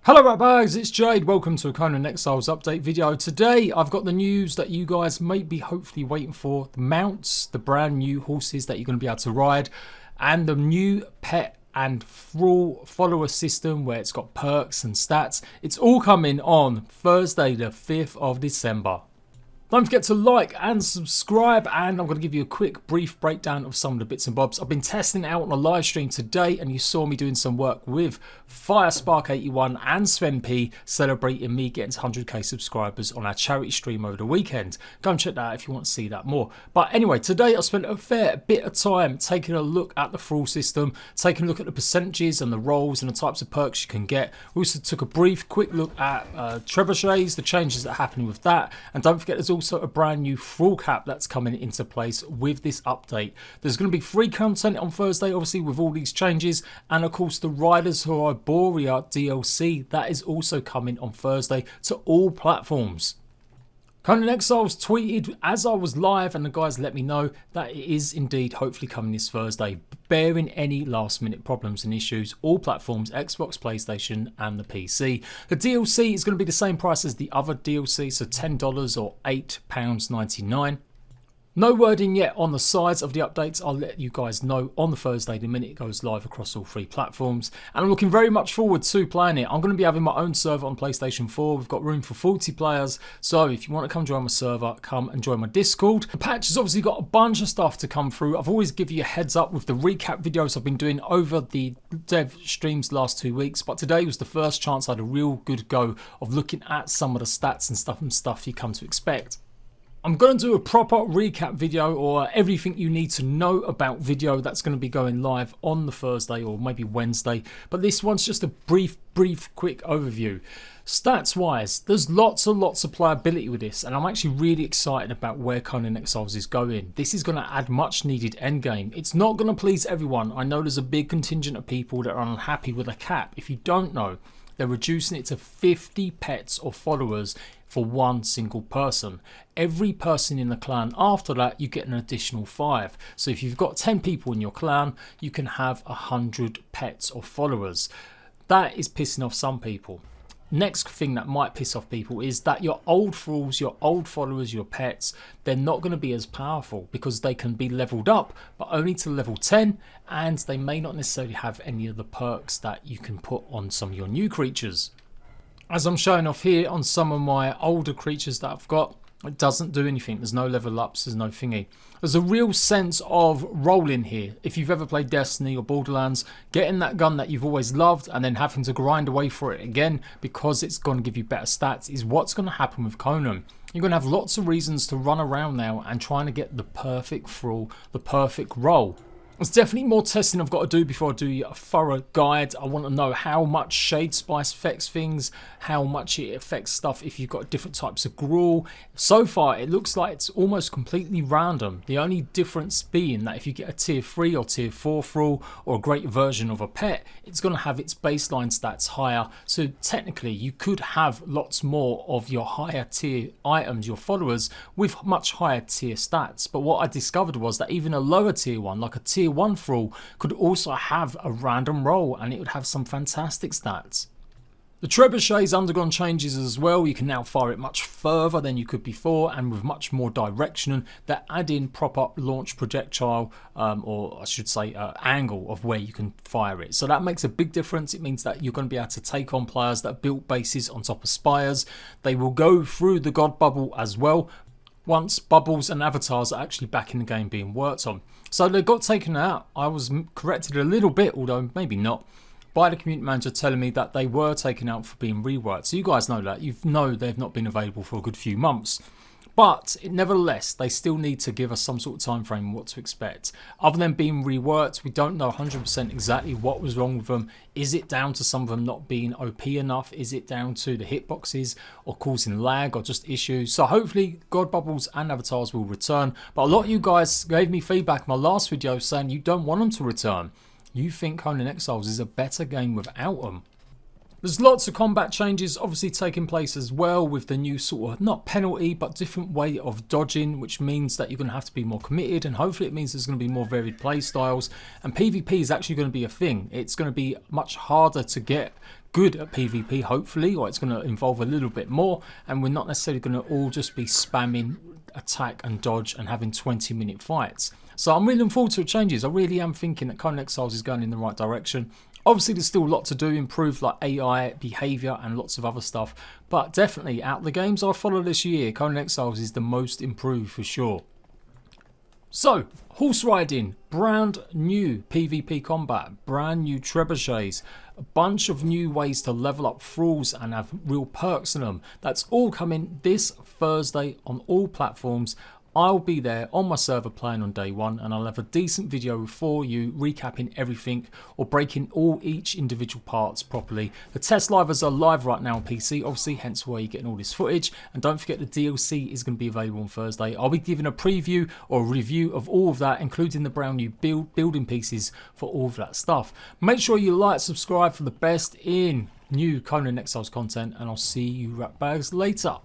Hello right bags, it's Jade. Welcome to a CONAN EXILES update video. Today I've got the news that you guys may be hopefully waiting for. The mounts, the brand new horses that you're going to be able to ride, and the new pet and Thrall follower system where it's got perks and stats. It's all coming on Thursday the 5th of December. Don't forget to like and subscribe, and I'm going to give you a quick brief breakdown of some of the bits and bobs. I've been testing it out on a live stream today, and you saw me doing some work with FireSpark81 and Sven P celebrating me getting to 100k subscribers on our charity stream over the weekend. Go and check that out if you want to see that more. But anyway, today I spent a fair bit of time taking a look at the Thrall system, taking a look at the percentages and the roles and the types of perks you can get. We also took a brief quick look at Trebuchets, the changes that are happening with that, and don't forget there's also a brand new Thrall cap that's coming into place with this update. There's going to be free content on Thursday, obviously, with all these changes, and of course the Riders Who Are Borea DLC that is also coming on Thursday to all platforms. CONAN EXILES tweeted as I was live, and the guys let me know that it is indeed hopefully coming this Thursday, bearing any last minute problems and issues. All platforms, Xbox, PlayStation and the PC. The DLC is going to be the same price as the other DLC, so $10 or £8.99. No wording yet on the size of the updates. I'll let you guys know on the Thursday the minute it goes live across all three platforms. And I'm looking very much forward to playing it. I'm going to be having my own server on PlayStation 4. We've got room for 40 players. So if you want to come join my server, come and join my Discord. The patch has obviously got a bunch of stuff to come through. I've always given you a heads up with the recap videos I've been doing over the dev streams the last 2 weeks. But today was the first chance I had a real good go of looking at some of the stats and stuff you come to expect. I'm going to do a proper recap video, or everything you need to know about video, that's going to be going live on the Thursday or maybe Wednesday. But this one's just a brief quick overview. Stats wise, there's lots and lots of playability with this, and I'm actually really excited about where CONAN EXILES is going. This is going to add much needed endgame. It's not going to please everyone. I know there's a big contingent of people that are unhappy with a cap. If you don't know, they're reducing it to 50 pets or followers for one single person. Every person in the clan after that, you get an additional 5. So if you've got 10 people in your clan, you can have 100 pets or followers. That is pissing off some people. Next thing that might piss off people is that your old thralls, your old followers, your pets, they're not going to be as powerful because they can be leveled up, but only to level 10, and they may not necessarily have any of the perks that you can put on some of your new creatures. As I'm showing off here on some of my older creatures that I've got, it doesn't do anything. There's no level ups, there's no thingy. There's a real sense of rolling here. If you've ever played Destiny or Borderlands, getting that gun that you've always loved and then having to grind away for it again because it's going to give you better stats is what's going to happen with CONAN. You're going to have lots of reasons to run around now and trying to get the perfect thrall, the perfect roll. There's definitely more testing I've got to do before I do a thorough guide. I want to know how much Shade Spice affects things, how much it affects stuff if you've got different types of gruel. So far, it looks like it's almost completely random. The only difference being that if you get a tier 3 or tier 4 thrall or a great version of a pet, it's going to have its baseline stats higher. So technically, you could have lots more of your higher tier items, your followers, with much higher tier stats. But what I discovered was that even a lower tier one, like a tier 1 thrall, could also have a random roll and it would have some fantastic stats. The Trebuchet's undergone changes as well. You can now fire it much further than you could before and with much more direction. They're adding proper launch projectile, or I should say angle of where you can fire it. So that makes a big difference. It means that you're going to be able to take on players that built bases on top of spires. They will go through the God Bubble as well, once bubbles and avatars are actually back in the game being worked on. So they got taken out. I was corrected a little bit, although maybe not, by the community manager telling me that they were taken out for being reworked. So you guys know that. You know they've not been available for a good few months. But nevertheless, they still need to give us some sort of time frame on what to expect. Other than being reworked, we don't know 100% exactly what was wrong with them. Is it down to some of them not being OP enough? Is it down to the hitboxes or causing lag or just issues? So hopefully God Bubbles and Avatars will return. But a lot of you guys gave me feedback in my last video saying you don't want them to return. You think CONAN EXILES is a better game without them. There's lots of combat changes obviously taking place as well with the new sort of, not penalty, but different way of dodging, which means that you're going to have to be more committed, and hopefully it means there's going to be more varied play styles, and PvP is actually going to be a thing. It's going to be much harder to get good at PvP, hopefully, or it's going to involve a little bit more, and we're not necessarily going to all just be spamming attack and dodge and having 20-minute fights. So I'm really looking forward to the changes. I really am thinking that CONAN EXILES is going in the right direction. Obviously, there's still a lot to do, improve like AI, behavior, and lots of other stuff. But definitely, out of the games I follow this year, CONAN EXILES is the most improved for sure. So, horse riding, brand new PvP combat, brand new trebuchets, a bunch of new ways to level up thralls and have real perks in them. That's all coming this Thursday on all platforms. I'll be there on my server playing on day one, and I'll have a decent video for you recapping everything or breaking each individual parts properly. The test livers are live right now on PC, obviously, hence why you're getting all this footage. And don't forget the DLC is going to be available on Thursday. I'll be giving a preview or a review of all of that, including the brand new building pieces for all of that stuff. Make sure you like, subscribe for the best in new CONAN EXILES content, and I'll see you rat bags later.